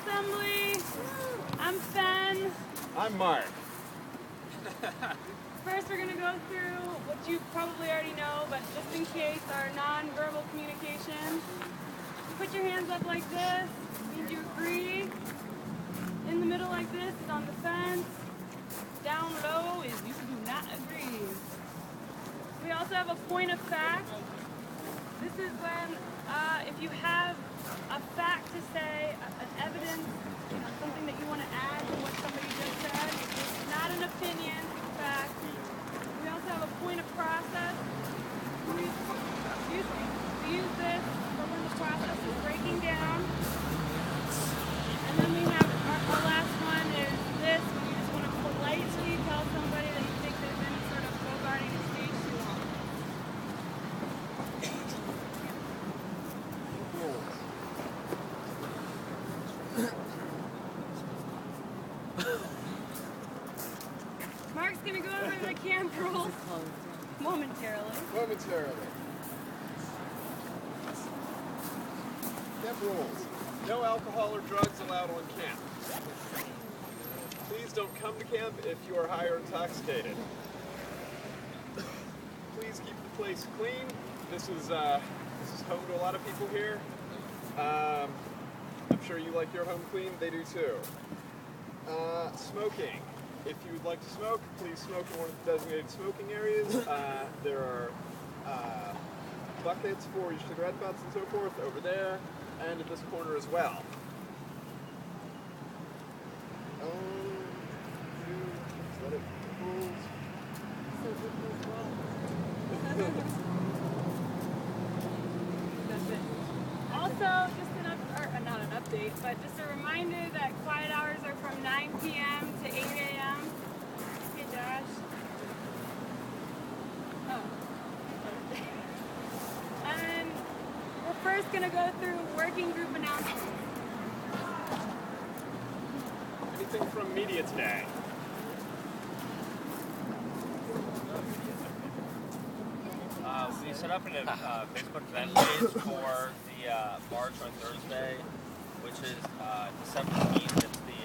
Assembly. I'm Fen. I'm Mark. First, we're going to go through what you probably already know, but just in case, our non-verbal communication. You put your hands up like this, means you agree. In the middle like this is on the fence. Down low is you do not agree. We also have a point of fact. This is when, if you have a fact to say, an evidence, something that you want to add to what somebody just said, it's not an opinion, it's a fact. We also have a point of process. We use this for when the process is breaking down. And then we have our last one is this, when you just want to politely tell somebody that you think they've been sort of bogarting the stage too long. Mark's going to go over the camp rules momentarily. Camp rules. No alcohol or drugs allowed on camp. Please don't come to camp if you are high or intoxicated. Please keep the place clean. This is home to a lot of people here. I'm sure you like your home clean. They do too. Smoking. If you would like to smoke, please smoke in one of the designated smoking areas. There are buckets for your cigarette butts and so forth over there, and at this corner as well. Is that it? That's it. Also, just not an update, but just a reminder that quiet hours are from 9 p.m. to 8 a.m. Hey, Josh. Oh. And we're first going to go through working group announcements. Anything from media today? We set up a Facebook event page for the march on Thursday, which is December 15th. It's the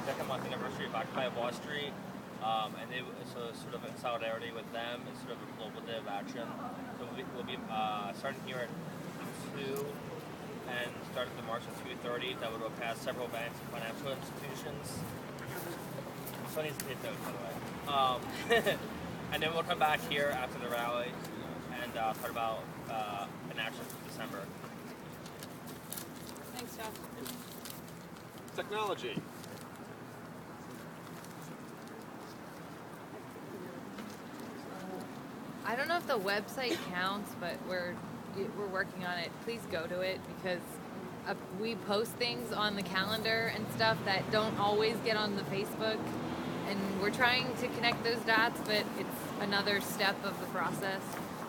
second month anniversary of Occupy Wall Street. And so sort of in solidarity with them, it's sort of a global day of action. So we'll be starting here at 2 and start the march at 2:30. That would go past several banks and financial institutions. So needs to take notes, by the way. And then we'll come back here after the rally and talk about an action for December. Thanks, Josh. Technology. I don't know if the website counts, but we're working on it. Please go to it because we post things on the calendar and stuff that don't always get on the Facebook. And we're trying to connect those dots, but it's another step of the process.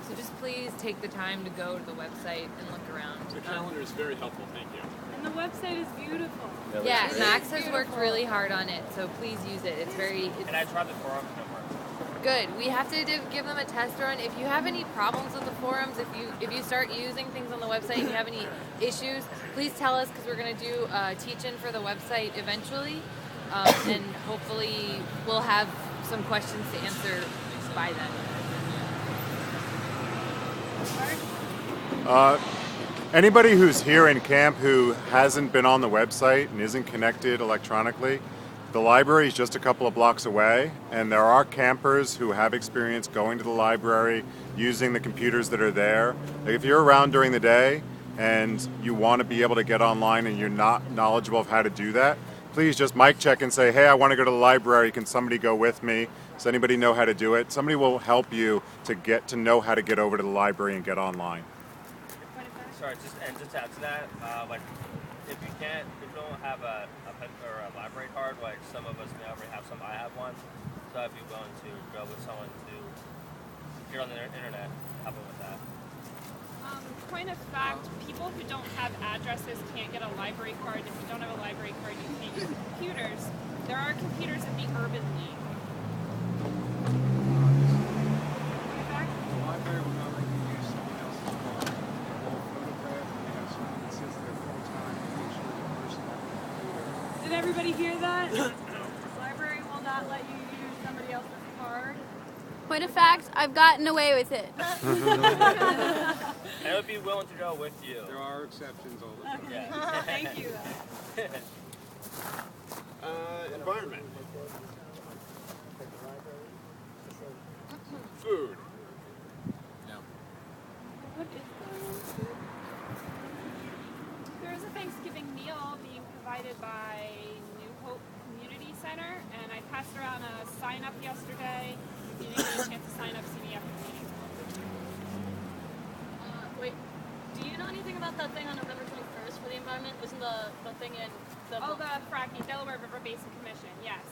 So just please take the time to go to the website and look around. The calendar is very helpful, thank you. And the website is beautiful. Yeah, Max has worked really hard on it, so please use it. It's And I tried the forum, it worked. good. We have to give them a test run. If you have any problems with the forums, if you start using things on the website and you have any issues, please tell us because we're going to do a teach-in for the website eventually. And hopefully we'll have some questions to answer by then. Anybody who's here in camp who hasn't been on the website and isn't connected electronically, the library is just a couple of blocks away, and there are campers who have experience going to the library, using the computers that are there. If you're around during the day and you want to be able to get online and you're not knowledgeable of how to do that, please just mic check and say, hey, I want to go to the library. Can somebody go with me? Does anybody know how to do it? Somebody will help you to get to know how to get over to the library and get online. Sorry, just to add to that, like if you don't have a library card, like some of us may already have some, I have one. So I'd be willing to go with someone to get on the internet, help them with that. Point of fact, people who don't have addresses can't get a library card. If you don't have a library card, you can't use computers. There are computers at the Urban League. The library will not let you use someone else's phone. Photograph, and they have everybody hear that? The library will not let you use somebody else's card. Point of fact, I've gotten away with it. I would be willing to go with you. There are exceptions all the time. Yeah. Thank you. Environment. Food. What is going on? There's a Thanksgiving meal being provided by New Hope Community Center, and I passed around a sign up yesterday. If you didn't get a chance to sign up, see me after the meeting. Wait, do you know anything about that thing on November 21st for the environment? Isn't the thing in the... Oh, the fracking, Delaware River Basin Commission, yes.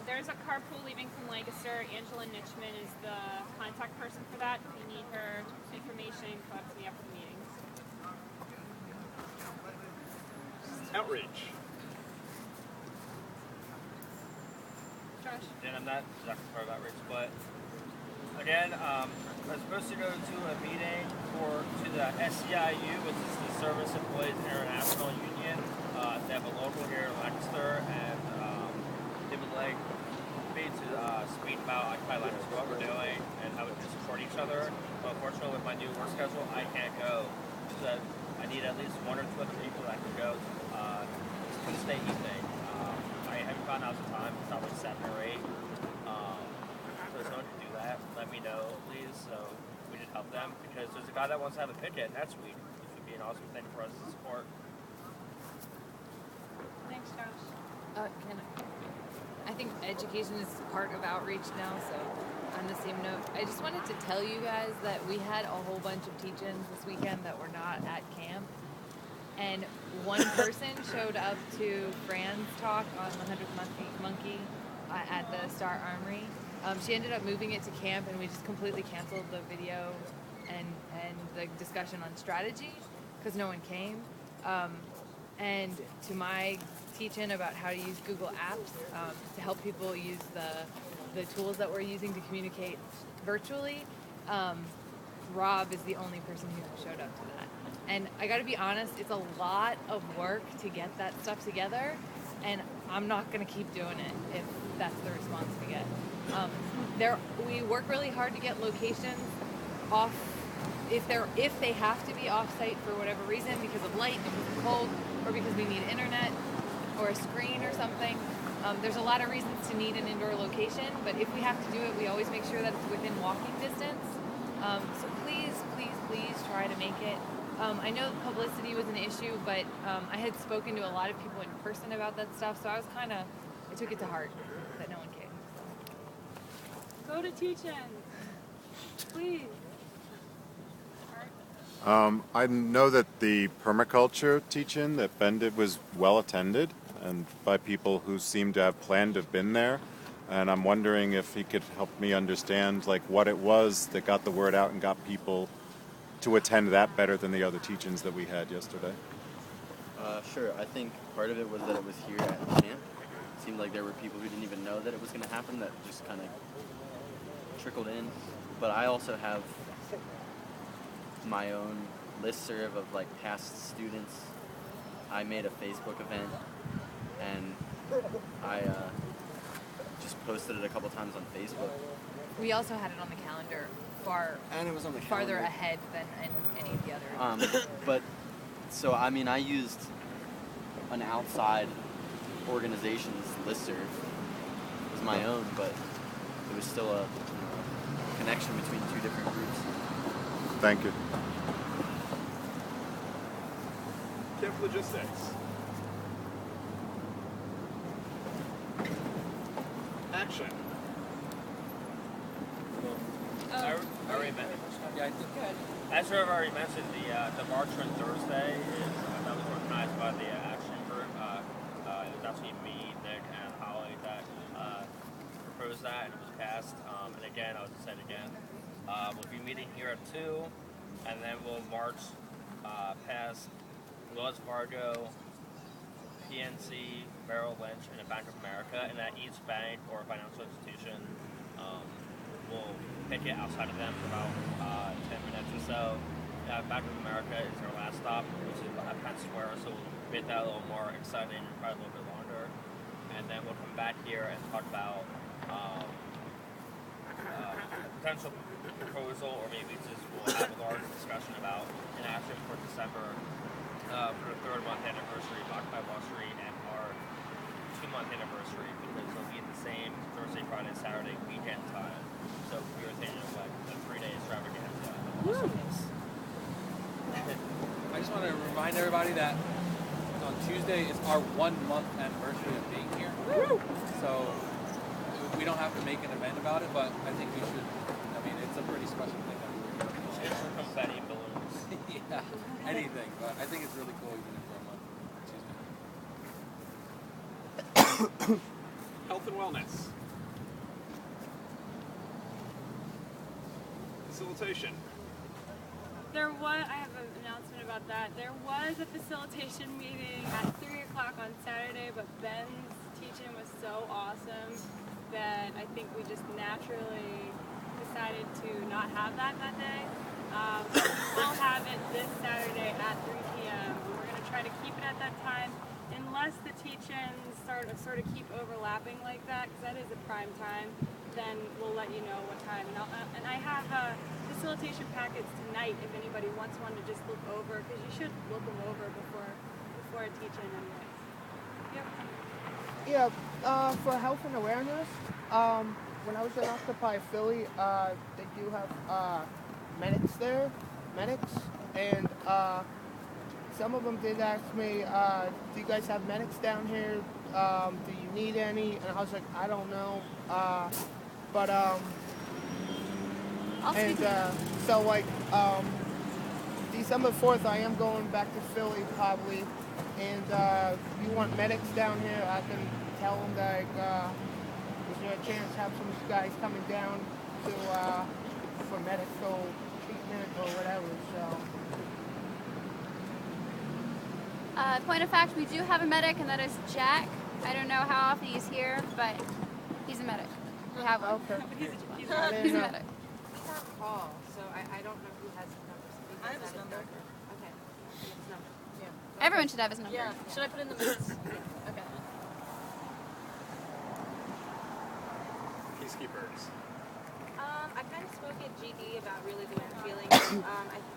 There's a carpool leaving from Lancaster. Angela Nitchman is the contact person for that. If you need her information, come up to me after the meeting. Outreach. Josh? And I'm not exactly part of outreach, but again, I was supposed to go to a meeting to the SEIU, which is the Service Employees International Union. They have a local here in Lancaster, and they would like me to speak about Occupy Lancaster, what we're doing, and how we can support each other. But unfortunately, with my new work schedule, I can't go. So I need at least one or two other people that can go to the state evening. I haven't found out the time. It's probably 7 or 8. So if someone can do that, let me know, please, so we can help them. Because there's a guy that wants to have a picket next week, which would be an awesome thing for us to support. Thanks, Josh. I think education is part of outreach now, so on the same note, I just wanted to tell you guys that we had a whole bunch of teach-ins this weekend that were not at camp. And one person showed up to Fran's talk on the 100th Monkey at the Star Armory. She ended up moving it to camp, and we just completely canceled the video and the discussion on strategy because no one came. And to my teach-in about how to use Google Apps to help people use the tools that we're using to communicate virtually, Rob is the only person who showed up to that. And I gotta be honest, it's a lot of work to get that stuff together, and I'm not gonna keep doing it if that's the response we get. We work really hard to get locations off if they have to be off-site for whatever reason, because of light, because of cold, or because we need internet or a screen or something. There's a lot of reasons to need an indoor location, but if we have to do it, we always make sure that it's within walking distance. So please, please, please try to make it. I know publicity was an issue, but I had spoken to a lot of people in person about that stuff, so I took it to heart that no one came. Go to teach-in. Please. I know that the permaculture teach-in that Ben did was well attended and by people who seem to have planned to have been there. And I'm wondering if he could help me understand like what it was that got the word out and got people to attend that better than the other teach-ins that we had yesterday. Sure. I think part of it was that it was here at camp. It seemed like there were people who didn't even know that it was going to happen that just kind of trickled in. But I also have my own listserv of like past students. I made a Facebook event and I just posted it a couple times on Facebook. We also had it on the calendar And it was on the farther calendar. ahead than any of the other. But so I mean, I used an outside organization's listserv as my own, but it was still a connection between two different groups. Thank you. Camp logistics. Action. I already mentioned. Yeah, I think As I've already mentioned, the march on Thursday is that was organized by the Action Group. It was actually me, Nick, and Holly that proposed that, and it was passed. And again, I'll just say it again. We'll be meeting here at 2, and then we'll march past Wells Fargo, PNC, Merrill Lynch, and the Bank of America, and at each bank or financial institution, we'll pick it outside of them for about 10 minutes or so. Bank of America is our last stop, which is at Penn Square, so we'll make that a little more exciting and probably a little bit longer. and then we'll come back here and talk about a potential proposal, or maybe just we'll have a large discussion about an action for December for the 3rd month anniversary of Occupy Wall Street and our 2-month anniversary, because it'll be the same Thursday, Friday, Saturday weekend time. So we were thinking of like a 3-day extravaganza. I just want to remind everybody that on Tuesday is our 1-month anniversary of being here. Woo! So we don't have to make an event about it, but I think we should. I mean, it's a pretty special thing that we're doing. It's for confetti and balloons. Yeah, anything. But I think it's really cool even if for a month. Tuesday. Health and wellness. Facilitation. I have an announcement about that. There was a facilitation meeting at 3 o'clock on Saturday, but Ben's teaching was so awesome that I think we just naturally decided to not have that day. We'll have it this Saturday at 3 p.m. We're going to try to keep it at that time, unless the teach-ins sort of keep overlapping like that, because that is a prime time. Then we'll let you know what time. And I have facilitation packets tonight if anybody wants one to just look over, because you should look them over before a teach-in anyways. Yep. Yeah, for health and awareness, when I was in Occupy Philly, they do have medics there, and some of them did ask me, do you guys have medics down here? Do you need any? And I was like, I don't know. So like December 4th, I am going back to Philly probably, and you want medics down here, I can tell them that is there a chance to have some guys coming down to for medical treatment or whatever. So. Point of fact, we do have a medic, and that is Jack. I don't know how often he's here, but he's a medic. We have one. Okay. He's a medic. We have Paul, so I don't know who has his number. I have his number. Okay. His number. Yeah. Everyone should have his number. Yeah. Should I put in the minutes? Okay. Peacekeepers. I kind of spoke at GD about really the way I'm feeling.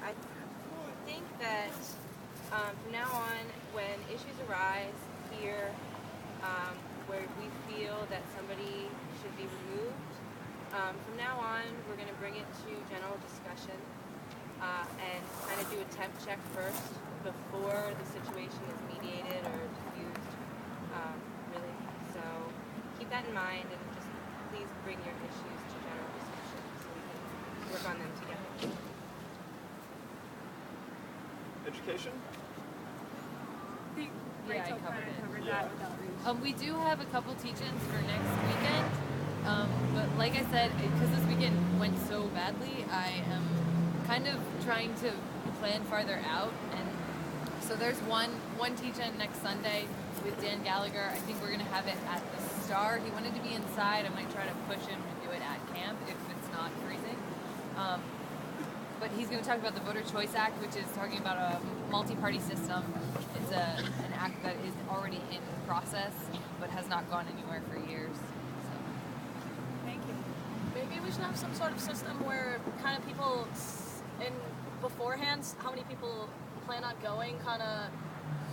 I think that from now on, when issues arise here where we feel that somebody should be removed, from now on, we're going to bring it to general discussion and kind of do a temp check first before the situation is mediated or diffused, really. So keep that in mind, and just please bring your issues to general discussion so we can work on them together. Education. Yeah, I covered it. That without reading. We do have a couple teach-ins for next weekend, but like I said, because this weekend went so badly, I am kind of trying to plan farther out, and so there's one teach-in next Sunday with Dan Gallagher. I think we're going to have it at the Star. He wanted to be inside. I might try to push him to do it at camp if it's not freezing. But he's going to talk about the Voter Choice Act, which is talking about a multi-party system. It's an act that is already in process, but has not gone anywhere for years. So. Thank you. Maybe we should have some sort of system where kind of people in beforehand, how many people plan on going, kind of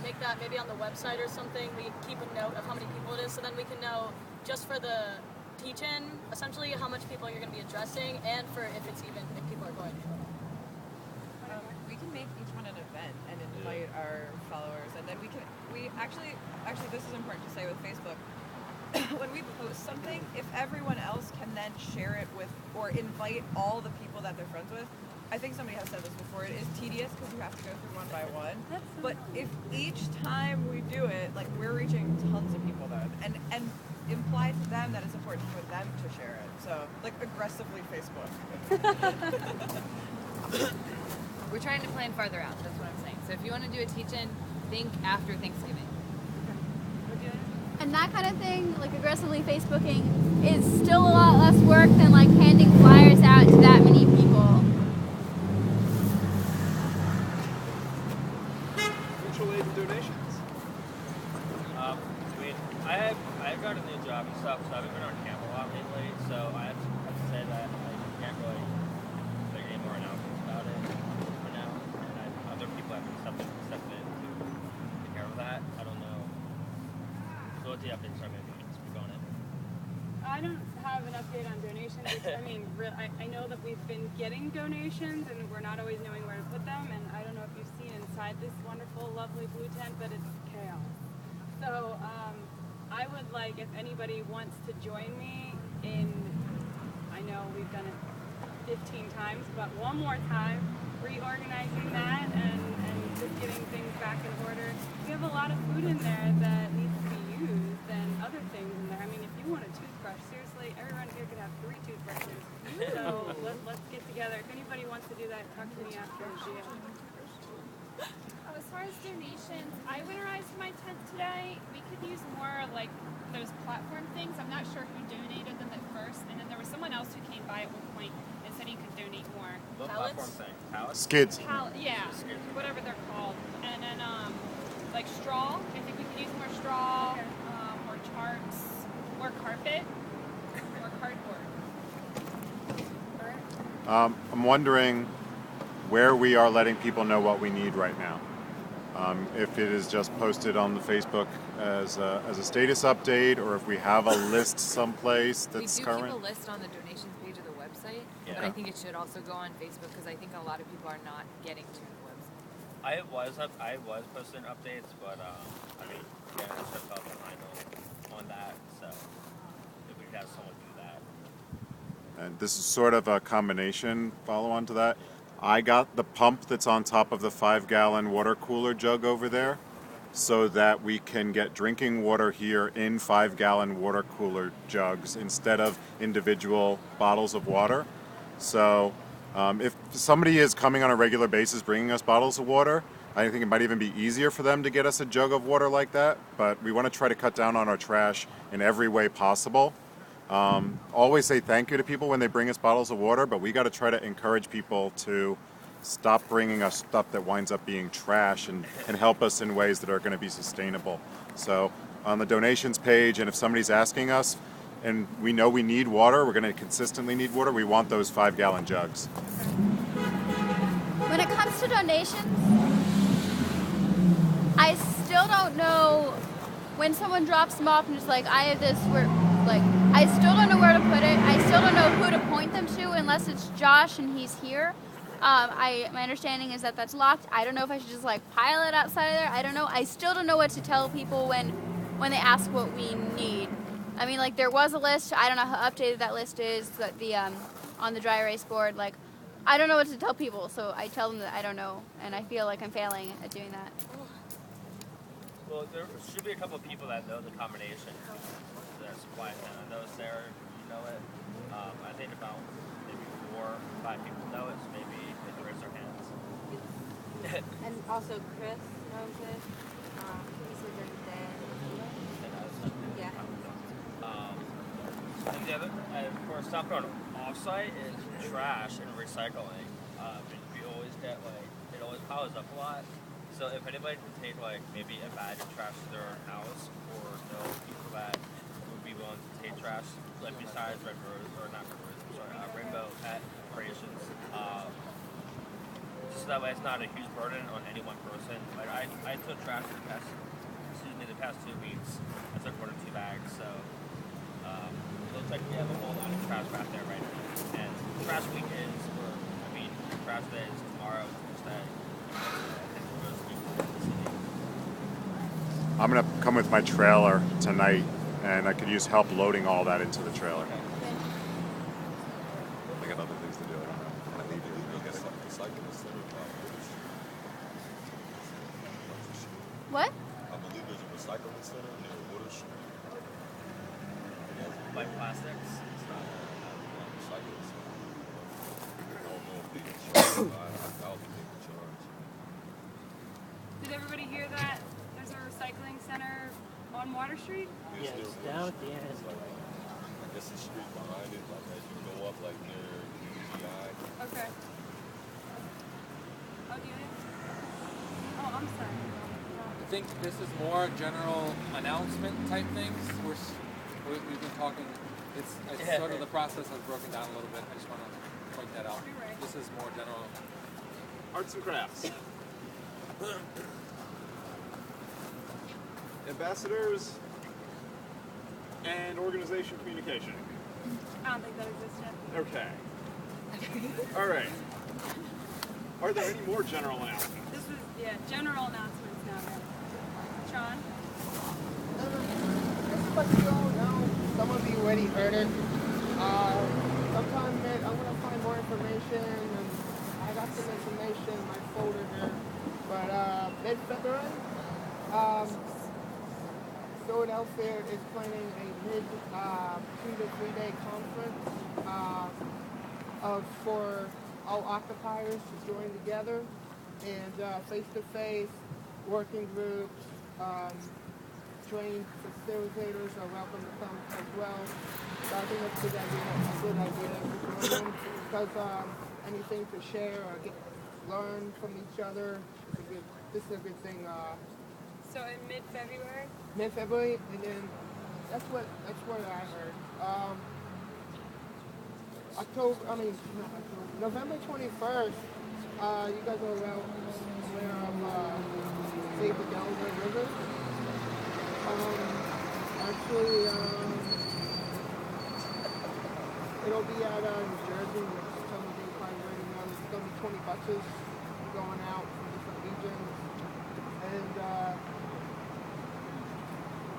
make that maybe on the website or something. We keep a note of how many people it is, so then we can know just for the teach-in, essentially how much people you're going to be addressing, and for if people are going. We can make each one an event and invite our followers, and then we actually this is important to say with Facebook. When we post something, if everyone else can then share it with or invite all the people that they're friends with, I think somebody has said this before, it is tedious because you have to go through one by one. But if each time we do it, like, we're reaching tons of people then, and imply to them that it's important for them to share it. So, like, aggressively Facebook. We're trying to plan farther out, that's what I'm saying. So if you want to do a teach-in, think after Thanksgiving. And that kind of thing, like aggressively Facebooking, is still a lot less work than like handing flyers out to that many people. Mutual aid and donations. I have got a new job and stuff, so I haven't been on camp a lot lately. So I have to say that I can't really make any more announcements about it for now. And other people have been stepping in to take care of that. I don't know. So what the updates are, maybe you can speak on it. I don't have an update on donations. I mean, I know that we've been getting donations and we're not always knowing where to put them. And I don't know if you've seen inside this wonderful, lovely blue tent, but it's chaos. So I would like, if anybody wants to join me in, I know we've done it 15 times, but one more time, reorganizing that and just getting things back in order. We have a lot of food in there that needs to be used and other things in there. I mean, if you want a toothbrush, seriously, everyone here could have 3 toothbrushes. So let's get together. If anybody wants to do that, talk to me after the GM. As far as donations, I winterized my tent today. We could use more like those platform things. I'm not sure who donated them at first, and then there was someone else who came by at one point and said he could donate more. What platform thing? Pallets? Skids. Yeah, whatever they're called. And then like straw. I think we could use more straw, more charts, more carpet, more cardboard. I'm wondering where we are letting people know what we need right now. If it is just posted on the Facebook as a status update, or if we have a list someplace that's we do current. keep a list on the donations page of the website, Yeah. but I think it should also go on Facebook because I think a lot of people are not getting to the website. I was posting updates, but I mean, yeah, I just fell behind on that. So if we could have someone do that. And this is sort of a combination follow-on to that. I got the pump that's on top of the 5-gallon water cooler jug over there so that we can get drinking water here in 5-gallon water cooler jugs instead of individual bottles of water. So if somebody is coming on a regular basis bringing us bottles of water, I think it might even be easier for them to get us a jug of water like that. But we want to try to cut down on our trash in every way possible. Always say thank you to people when they bring us bottles of water, but we got to try to encourage people to stop bringing us stuff that winds up being trash and help us in ways that are going to be sustainable. So on the donations page, and if somebody's asking us and we know we need water, we're going to consistently need water, we want those 5-gallon jugs. When it comes to donations, I still don't know when someone drops them off and just like, I have this, I still don't know where to put it. I still don't know who to point them to unless it's Josh and he's here. My understanding is that that's locked. I don't know if I should just like pile it outside of there. I don't know. I still don't know what to tell people when they ask what we need. I mean, like there was a list. I don't know how updated that list is. That the on the dry erase board. Like I don't know what to tell people, so I tell them that I don't know, and I feel like I'm failing at doing that. Well, there should be a couple of people that know the combination. The supply tent. I know Sarah, you know it. I think about maybe 4 or 5 people know it, so maybe they can raise their hands. And also Chris knows it. He said during the day. Yeah. And the other, for South Carolina offsite is trash and recycling. We always get it always piles up a lot. So if anybody can take maybe a bag of trash to their own house, or know people that would be willing to take trash, besides Rainbow Pet Creations, just so that way it's not a huge burden on any one person. I took trash the past 2 weeks. I took 1 or 2 bags, so it looks like we have a whole lot of trash back there right now. And trash week is, trash day is tomorrow, Tuesday. I'm going to come with my trailer tonight, and I could use help loading all that into the trailer. I got other things to do. I need to go get a recycling center. What? I believe there's a recycling center near Water Street. Like plastics? It's not a recycling center. I don't know if they can charge. I doubt they can charge. Did everybody hear that? There's a recycling center on Water Street? Yes, down at the end. I guess the street behind it, as you go up, near UGI. Okay. Oh, do you? Oh, I'm sorry. I think this is more general announcement type things. we've been talking. It's sort of the process has broken down a little bit. I just want to point that out. This is more general. Arts and crafts. Ambassadors and organization communication. I don't think that exists yet. Okay. All right. Are there any more general announcements? This is, general announcements now. Sean? Just to let you all know, some of you already heard it. Sometime I'm going to find more information, and I got some information in my folder here. But mid-February, Philadelphia is planning a 2 to 3 day conference for all occupiers to join together, and face-to-face working groups, trained facilitators are welcome to come as well. So I think that's a good idea because anything to share or learn from each other, this is a good thing. So in mid-February? Mid-February, and then that's what I heard. November 21st, you guys are aware of Save the Delaware River. Actually, it'll be at New Jersey, which some of you probably already know. There's going to be 20 buses going out from different regions. And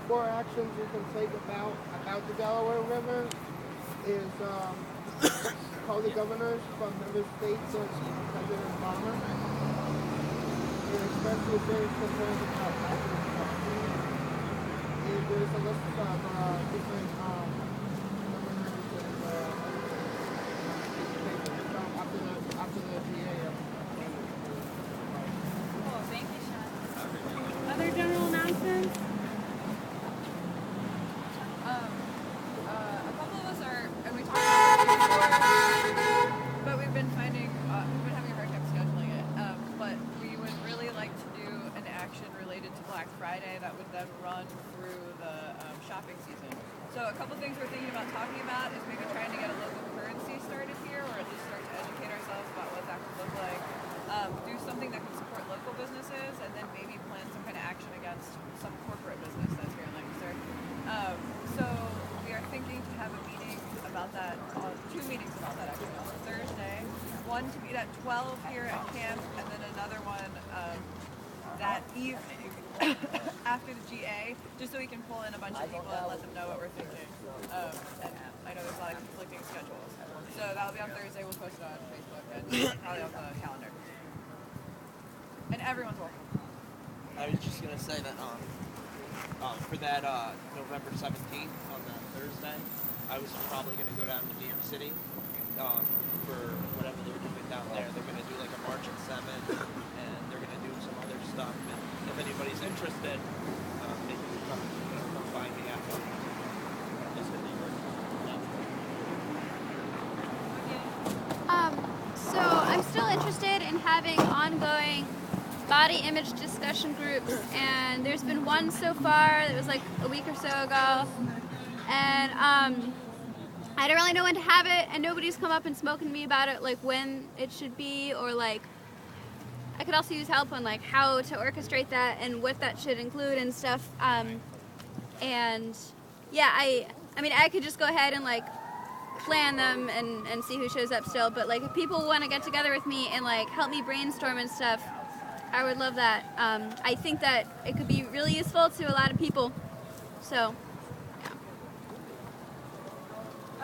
4 actions you can take about the Delaware River is call the governors from member states and President Obama. And especially if they're concerned about hazardous crossings. And there's a list of different governors and after the GA. Cool, thank you, Sean. Other general announcements? A couple of us are, and we talked about this before, but we've been having a hard time scheduling it. But we would really like to do an action related to Black Friday that would then run through the shopping season. So a couple things we're thinking about talking about is maybe trying to get a local currency started here, or at least start to educate ourselves about what that could look like. Do something that can support local businesses, and then maybe plan some kind of action against some corporate business that's here in Lancaster. So we are thinking to have a meeting about that, 2 meetings about that actually on Thursday. One to meet at 12 here at camp, and then another one that evening after the GA, just so we can pull in a bunch of people and let them know what we're thinking. And I know there's a lot of conflicting schedules. So that'll be on Thursday. We'll post it on Facebook and probably on the calendar. And everyone's welcome. I was just gonna say that for that November 17th on that Thursday, I was probably gonna go down to New York City for whatever they're doing down there. They're gonna do like a march at 7, and they're gonna do some other stuff. And if anybody's interested, they can come find me after. Just in New York. So I'm still interested in having ongoing body image discussion groups, and there's been one so far that was like a week or so ago, and I don't really know when to have it, and nobody's come up and spoken to me about it, like when it should be, or like I could also use help on like how to orchestrate that and what that should include and stuff. And yeah, I mean I could just go ahead and like plan them and see who shows up still, but like if people want to get together with me and like help me brainstorm and stuff, I would love that. I think that it could be really useful to a lot of people. So, yeah.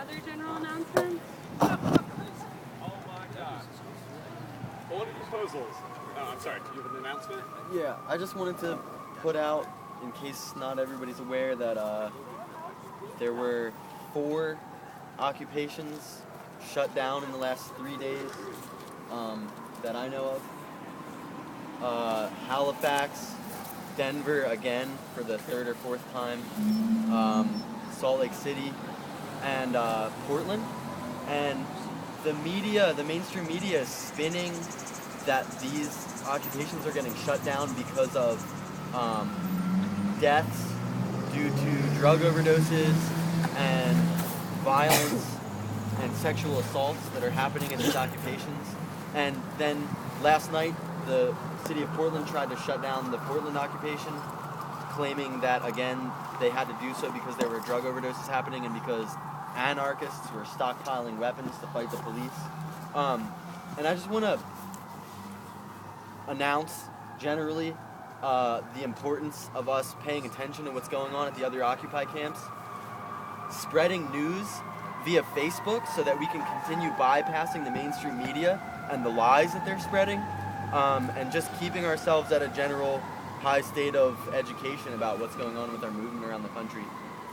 Other general announcements? Oh my God. Bulletin proposals. Oh, I'm sorry. Do you have an announcement? Yeah, I just wanted to put out, in case not everybody's aware, that there were 4 occupations shut down in the last 3 days that I know of. Halifax, Denver again for the 3rd or 4th time, Salt Lake City, and Portland. And the media, the mainstream media is spinning that these occupations are getting shut down because of deaths due to drug overdoses, and violence and sexual assaults that are happening in these occupations. And then last night, the city of Portland tried to shut down the Portland occupation, claiming that, again, they had to do so because there were drug overdoses happening and because anarchists were stockpiling weapons to fight the police. And I just want to announce, generally, the importance of us paying attention to what's going on at the other Occupy camps, spreading news via Facebook so that we can continue bypassing the mainstream media and the lies that they're spreading, and just keeping ourselves at a general high state of education about what's going on with our movement around the country.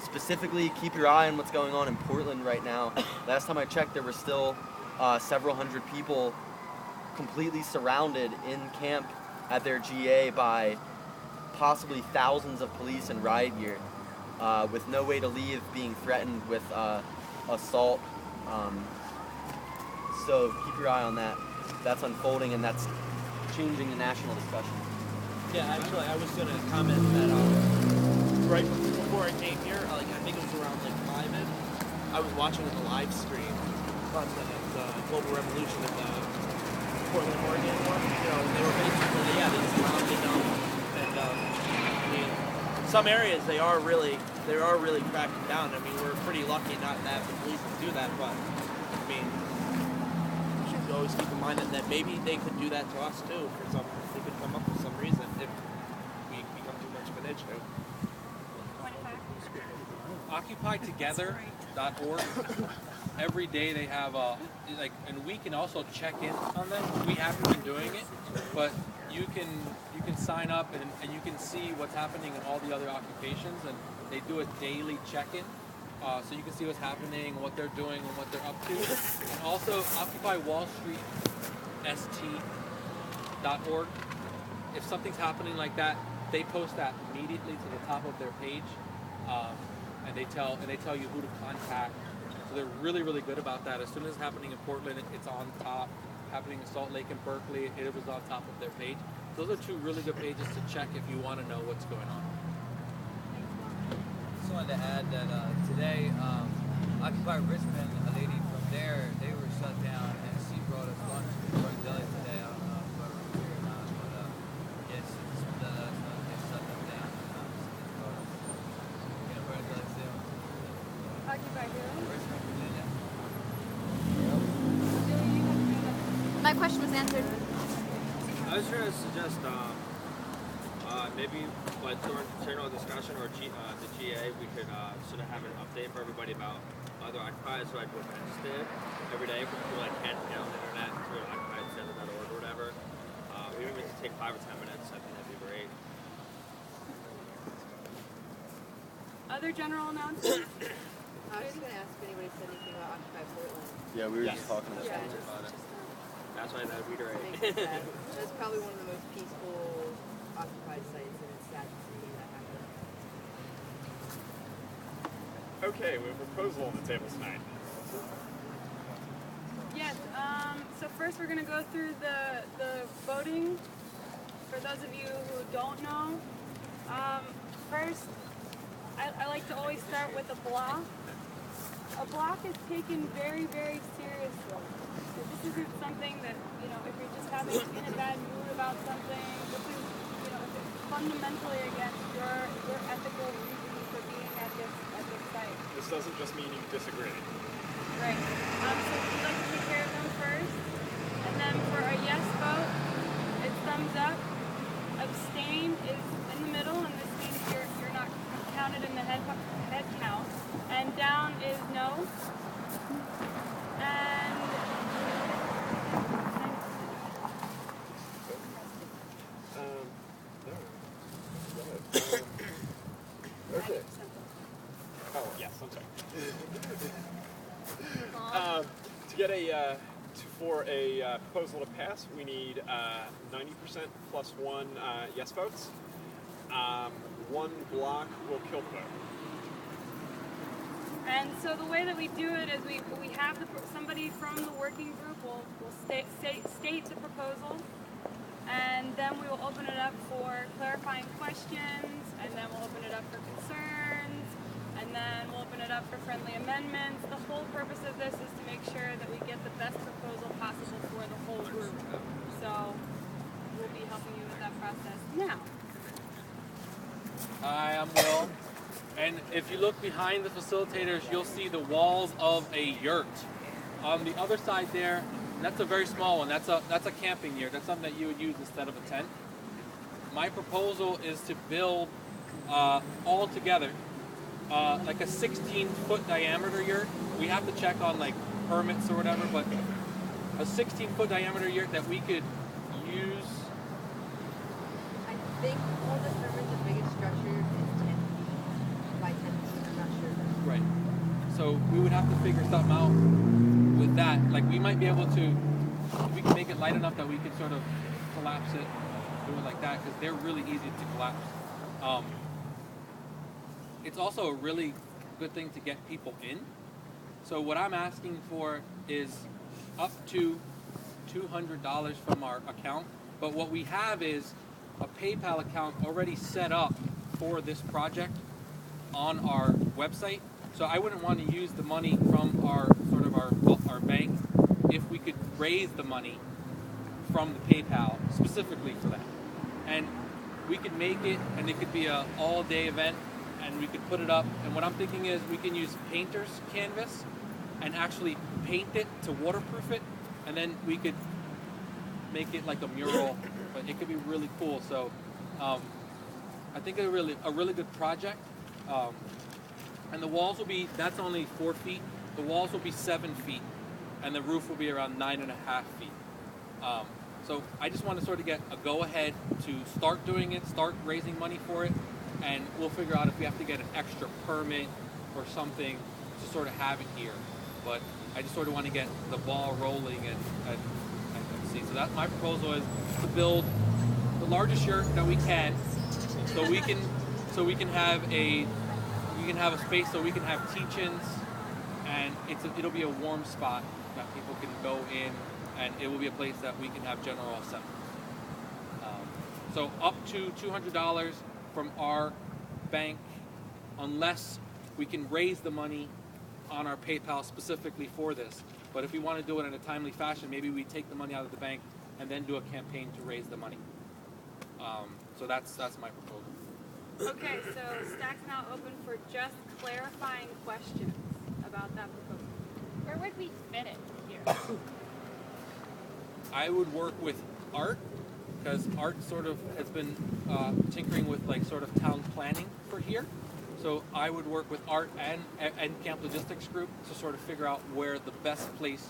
Specifically, keep your eye on what's going on in Portland right now. Last time I checked, there were still several hundred people completely surrounded in camp at their GA by possibly thousands of police in riot gear, with no way to leave, being threatened with assault. So keep your eye on that. That's unfolding and that's changing the national discussion. Yeah, actually, I was gonna comment that right before I came here, like I think it was around like 5-ish, I was watching the live stream on the Global Revolution at the Portland, Oregon one. You know, they were basically they just rounded up, and I mean, in some areas they are really cracking down. I mean, we're pretty lucky not to have the police do that, but I mean, we should always keep in mind that maybe they could do that to us too. They could come up with some reason if we become too much of an issue. OccupyTogether.org. Every day they have and we can also check in on them. We haven't been doing it, but you can sign up and you can see what's happening in all the other occupations, and they do a daily check-in, so you can see what's happening, what they're doing, and what they're up to. And also OccupyWallStreetST.org. If something's happening like that, they post that immediately to the top of their page, and they tell you who to contact. So they're really, really good about that. As soon as it's happening in Portland, it's on top. Happening in Salt Lake and Berkeley, it was on top of their page. Those are two really good pages to check if you want to know what's going on. Just wanted to add that today, Occupy Richmond, a lady from there, they were shut down, and she brought us lunch to Deli today. I don't know if whoever was here or not, but yes, she just let us know that they shut them down. We're gonna burn Deli soon. Occupy who? Richmond, Virginia. My question was answered. I was going to suggest maybe like during general discussion or the GA, we could sort of have an update for everybody about other occupiers who like events did every day for people like can't get on the internet through occupytogether.org or whatever. Even if we could take 5 or 10 minutes, I think that'd be great. Other general announcements? I was just going to ask if anybody said anything about Occupy Portland. Yeah, we were just talking about Yeah. that. That's why that reiterate. That's probably one of the most peaceful occupied sites, and it's sad to see that happen. Okay, we have a proposal on the table tonight. Yes, so first we're going to go through the voting. For those of you who don't know, first, I like to always start with a block. A block is taken very, very seriously. So this isn't something that, if you're just having in a bad mood about something, this is, if it's fundamentally against your ethical reasons for being at this site. This doesn't just mean you disagree. Right. So we'd like to take care of them first. And then for a yes vote, it's thumbs up. Abstain is in the middle, and this means you're not counted in the head count. And down is no. And okay. Oh yes, I'm sorry. To get for a proposal to pass, we need 90% plus 1 yes votes. 1 block will kill the vote. And so the way that we do it is we have somebody from the working group will state the proposal, and then we will open it up for clarifying questions, and then we'll open it up for concerns, And then we'll open it up for friendly amendments. The whole purpose of this is to make sure that we get the best proposal possible for the whole group. So we'll be helping you with that process now. Hi, I'm Will. And if you look behind the facilitators, you'll see the walls of a yurt. On the other side there, that's a very small one. That's a camping yurt. That's something that you would use instead of a tent. My proposal is to build all together like a 16-foot diameter yurt. We have to check on like permits or whatever, but a 16-foot diameter yurt that we could use. I think all the servers, the biggest structure is 10 feet by 10 feet. I'm not sure. Right. So we would have to figure something out with that. Like we might be able to, if we can make it light enough that we could sort of collapse it, do it like that, because they're really easy to collapse. It's also a really good thing to get people in. So what I'm asking for is up to $200 from our account. But what we have is a PayPal account already set up for this project on our website. So I wouldn't want to use the money from our bank if we could raise the money from the PayPal specifically for that. And we could make it, and it could be a all-day event, and we could put it up. And what I'm thinking is we can use painter's canvas and actually paint it to waterproof it, and then we could make it like a mural, but it could be really cool. So I think a really good project. And the walls will be, that's only 4 feet. The walls will be 7 feet, and the roof will be around 9.5 feet. So I just want to sort of get a go-ahead to start doing it, start raising money for it, and we'll figure out if we have to get an extra permit or something to sort of have it here. But I just sort of want to get the ball rolling and see. So that's my proposal, is to build the largest yurt that we can, so we can have a space so we can have teach-ins, and it'll be a warm spot that people can go in, and it will be a place that we can have general assembly. So up to $200 from our bank, unless we can raise the money on our PayPal specifically for this. But if we want to do it in a timely fashion, maybe we take the money out of the bank and then do a campaign to raise the money. So that's my proposal. Okay, so Stack's now open for just clarifying questions about that proposal. Where would we fit it here? I would work with Art, because Art sort of has been tinkering with like sort of town planning for here. So I would work with Art and Camp Logistics Group to sort of figure out where the best place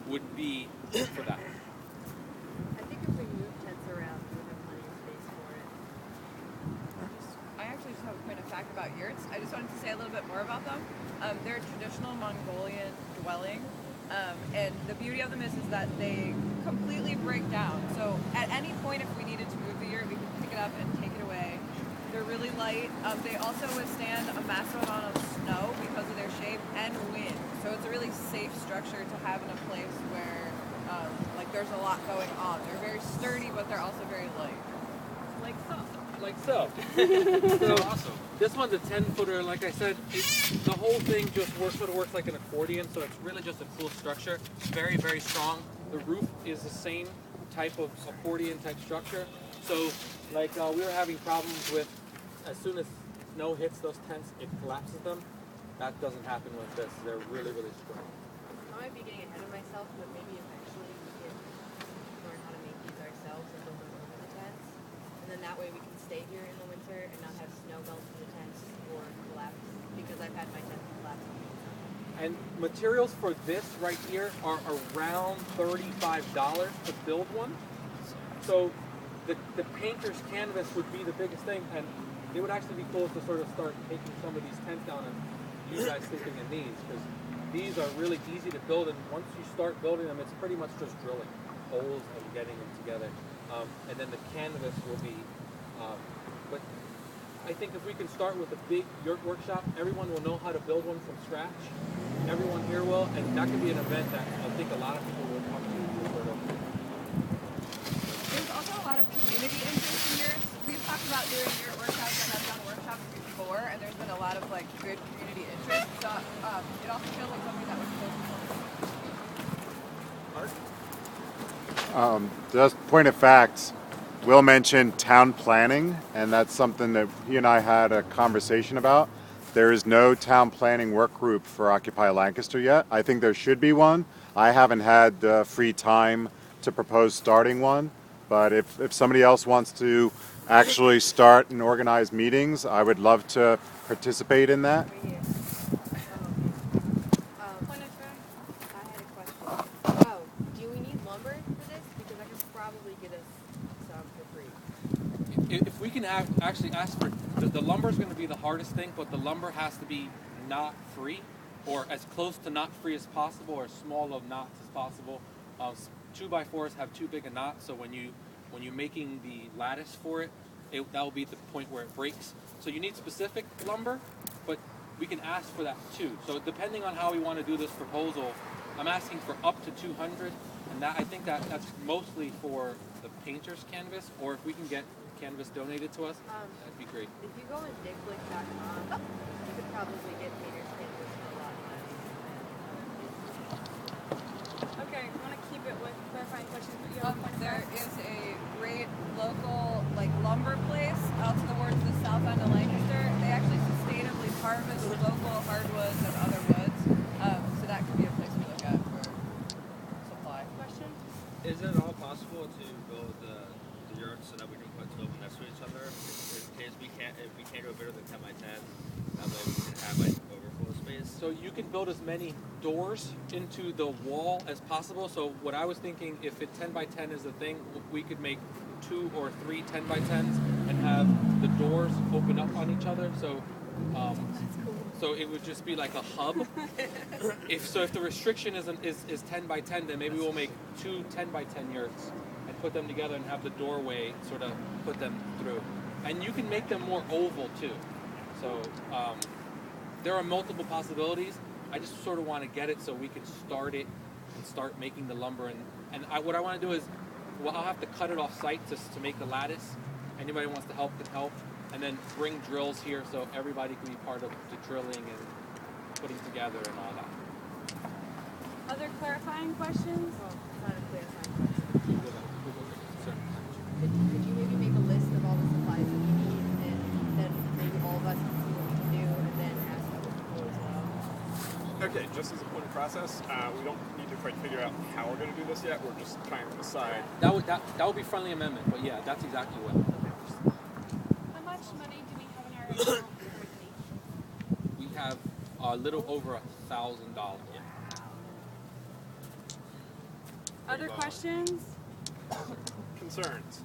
would be for that. I think if we move tents around, we have plenty of space for it. I actually just have a point of fact about yurts. I just wanted to say a little bit more about them. They're a traditional Mongolian dwelling, and the beauty of them is that they completely break down. So at any point, if we needed to move the yurt, we could pick it up and take it away. They're really light. They also withstand a massive amount of snow because of their shape and wind. So it's a really safe structure to have in a place where like there's a lot going on. They're very sturdy, but they're also very light. Like so. Like so. So awesome. This one's a 10-footer. Like I said, the whole thing just sort of works like an accordion. So it's really just a cool structure. Very, very strong. The roof is the same type of accordion type structure. So like we were having problems with, as soon as snow hits those tents, it collapses them. That doesn't happen with this. They're really, really strong. I might be getting ahead of myself, but maybe eventually we could learn how to make these ourselves and build them over the tents. And then that way we can stay here in the winter and not have snow melt in the tents or collapse, because I've had my tents collapse. And materials for this right here are around $35 to build one. So the painter's canvas would be the biggest thing, and it would actually be cool to sort of start taking some of these tents down and you guys sleeping in these, because these are really easy to build, and once you start building them, it's pretty much just drilling holes and getting them together. And then the canvas will be, but I think if we can start with a big yurt workshop, everyone will know how to build one from scratch. Everyone here will, and that could be an event that I think a lot of people will come to. Sort of. There's also a lot of community interest in yurts. We've talked about doing yurt workshops, and I've done workshops before, before, and there's been a lot of like good community interest. So it also feels like something that would close. Just point of fact, Will mentioned town planning, and that's something that he and I had a conversation about. There is no town planning work group for Occupy Lancaster yet. I think there should be one. I haven't had the free time to propose starting one, but if somebody else wants to actually start and organize meetings, I would love to participate in that. Point of fact, I had a question. Oh, do we need lumber for this? Because I can probably get us some for free. If we can actually ask for the lumber is going to be the hardest thing, but the lumber has to be not free, or as close to not free as possible, or as small of knots as possible. 2x4s have too big a knot, so when you're making the lattice for it, that will be the point where it breaks. So you need specific lumber, but we can ask for that too. So depending on how we want to do this proposal, I'm asking for up to 200, and I think that's mostly for the painter's canvas, or if we can get canvas donated to us, that'd be great. If you go on dickblick.com, you could probably get painter's canvas for a lot of money. Okay, I want to keep it with clarifying questions, but you have a point of There fact? is a great local like lumber place out towards the south end of Lancaster. They actually sustainably harvest local hardwoods and other woods. So that could be a place to look at for supply. Question? Is it at all possible to build the yurts so that we can put two of them next to each other? In case if we can't go bigger than 10 by 10, that way we can have like overflow space. So you can build as many doors into the wall as possible. So what I was thinking, if 10 by 10 is the thing, we could make 2 or 3 10 by 10s and have the doors open up on each other. So so it would just be like a hub. If the restriction is 10 by 10, then maybe we'll make 2 10 by 10 yurts and put them together and have the doorway sort of put them through. And you can make them more oval too. So there are multiple possibilities. I just sort of want to get it so we can start it and start making the lumber. What I want to do is, I'll have to cut it off site to make the lattice. Anybody who wants to help can help. And then bring drills here so everybody can be part of the drilling and putting together and all that. Other clarifying questions? Well, not a clarifying question. Could you maybe make a list of all the supplies that we need, and then maybe all of us can see what we can do, and then ask other people as well? Okay, just as a point of process, we don't need to quite figure out how we're going to do this yet. We're just trying to decide. That would be friendly amendment, but yeah, that's exactly what. How much money do we have in our account? We have a little over $1,000. Other questions? Concerns?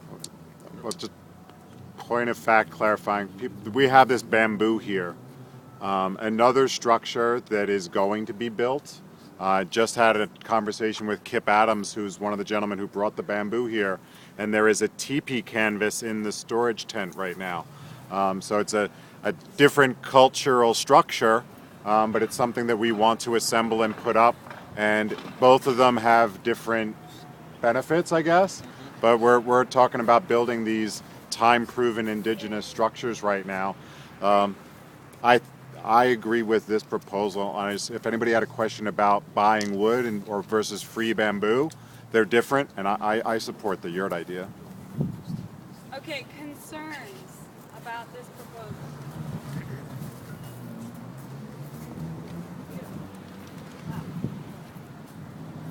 Well, just point of fact clarifying. We have this bamboo here. Another structure that is going to be built. Just had a conversation with Kip Adams, who's one of the gentlemen who brought the bamboo here, and there is a teepee canvas in the storage tent right now. So it's a different cultural structure, but it's something that we want to assemble and put up, and both of them have different benefits, I guess, but we're talking about building these time-proven indigenous structures right now. I agree with this proposal. If anybody had a question about buying wood or versus free bamboo, they're different, and I support the yurt idea. Okay, concerns about this proposal?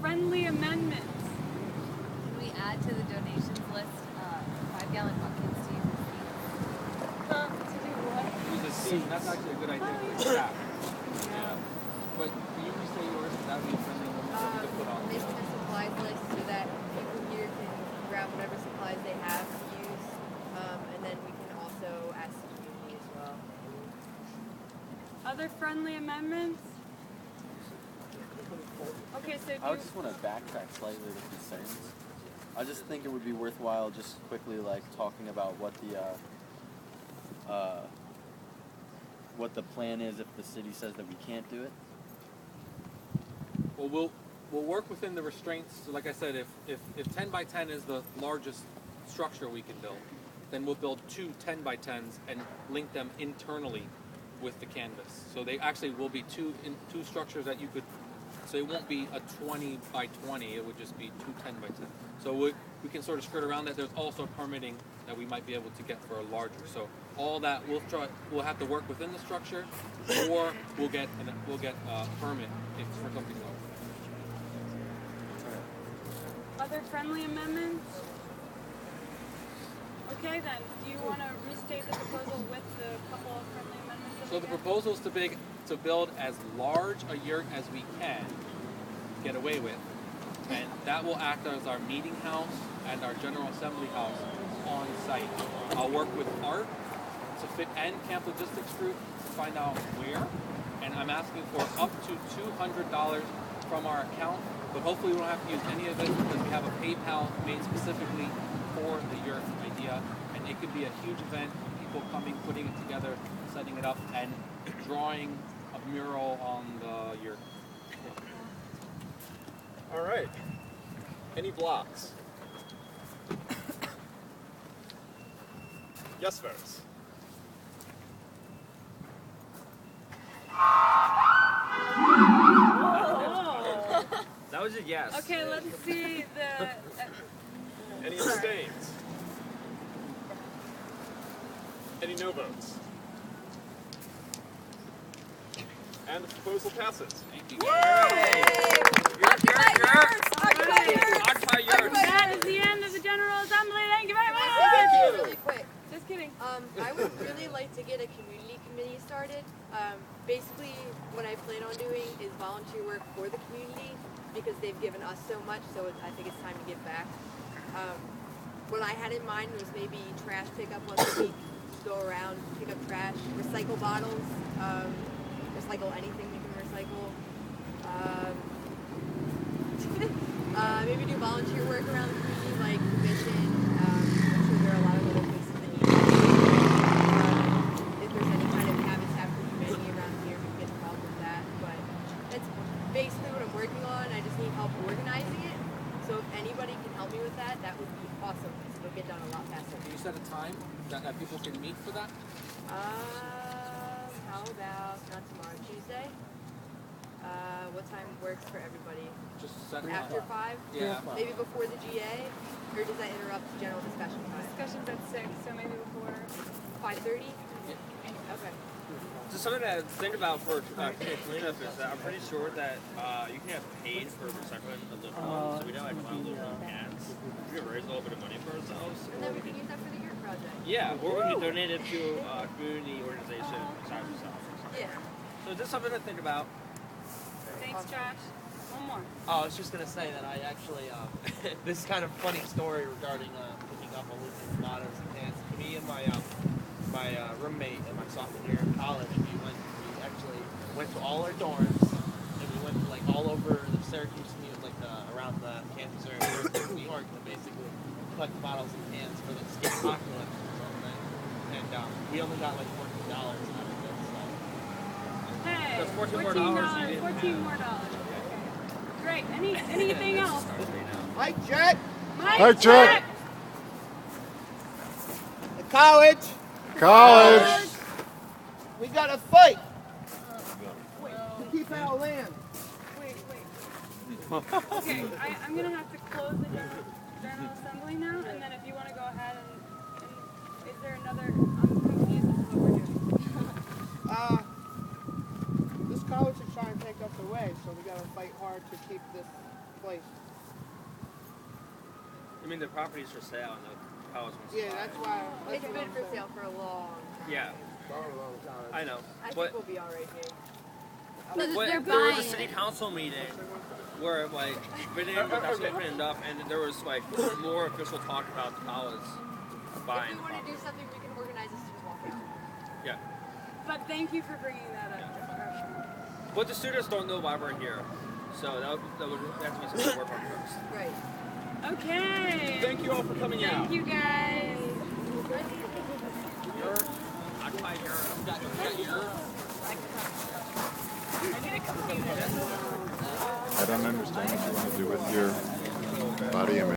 Friendly amendments. Can we add to the donations list 5-gallon buckets to use as seeds? To do what? Use a seed. That's actually a good idea for the staff. Yeah. But can you restate yours? That would be a friendly amendment that we could put on. Making a supplies list so that people here can grab whatever supplies they have to use, and then we can also ask the community as well. Other friendly amendments? Okay, so I would just want to backtrack slightly to concerns. I just think it would be worthwhile just quickly talking about what the plan is if the city says that we can't do it. Well, we'll work within the restraints. So like I said, if 10 by 10 is the largest structure we can build, then we'll build 2 10 by 10s and link them internally with the canvas. So they actually will be two structures that you could. So it won't be a 20 by 20. It would just be two 10 by 10. So we can sort of skirt around that. There's also permitting that we might be able to get for a larger. So all that we'll have to work within the structure, or we'll get a permit if for something larger. Other friendly amendments? Okay then, do you want to restate the proposal with the couple of friendly amendments? That So we the got? proposal is to build as large a yurt as we can get away with, and that will act as our meeting house and our general assembly house on site. I'll work with Art to fit and Camp Logistics Group to find out where, and I'm asking for up to $200 from our account, but hopefully we don't have to use any of it because we have a PayPal made specifically for the yurt idea, and it could be a huge event of people coming, putting it together, setting it up, and drawing a mural on the yurt. All right. Any blocks? Yes votes. That was a yes. Okay, let's see the... Any abstains? Any no votes? And the proposal passes. Thank you. That is the end of the General Assembly. Thank you very much. Really quick. Just kidding. I would really like to get a community committee started. Basically, what I plan on doing is volunteer work for the community because they've given us so much, so I think it's time to give back. What I had in mind was maybe trash pickup once a week, go around, pick up trash, recycle bottles, recycle anything we can recycle. Maybe do volunteer work around the community, like mission. I'm sure there are a lot of little places that need help. If there's any kind of habitat for humanity around here, we can get involved with that. But that's basically what I'm working on. I just need help organizing it. So if anybody can help me with that, that would be awesome. Because it'll get done a lot faster. Can you set a time that people can meet for that? How about not tomorrow, Tuesday? What time works for everybody? Just set it After up. 5? Yeah. Maybe before the GA? Or does that interrupt general discussion time? Discussion's at 6, so maybe before 5:30? Yeah. Okay. So something to think about for cleanup is that I'm pretty sure that you can get paid for recycling aluminum, so we don't like buy aluminum cans. We can raise a little bit of money for ourselves. And then we can use that for the yurt project. Yeah, or we can donate it to a community organization besides ourselves. Yeah. So just something to think about. Thanks, Josh. One more. Oh, I was just gonna say that I actually, this is kind of funny story regarding picking up aluminum bottles and cans. Me and my roommate in my sophomore year in college, we actually went to all our dorms, and we went like all over the Syracuse, like around the campus area of New York, to basically collect bottles and cans for the skate apocalypse or something. And we only got like $14 out of it. So. Hey, That's $14 more. $14 more dollars. Okay. Great. Anything else? Mike check. Mike check. The college. College. We gotta fight to keep our land. Wait. Okay, I'm gonna have to close the General Assembly now, and then if you want to go ahead and is there another? I'm confused as to what we're doing. This college is trying to take us away, so we gotta fight hard to keep this place. I mean, the property's for sale and the college wants to Yeah, buy that's it. why. It's been for sale for a long time. Yeah, I know. I think But we'll be alright, Jake. They're there was a buying city it. council meeting where like we didn't actually open it up, and there was like more official talk about the college buying. If we want to do something, we can organize a student walkout. Yeah, But thank you for bringing that up. but the students don't know why we're here, so that would have to be something to work on first. Right. Okay. Thank you all for coming out. Thank you guys. I don't understand what you want to do with your body image.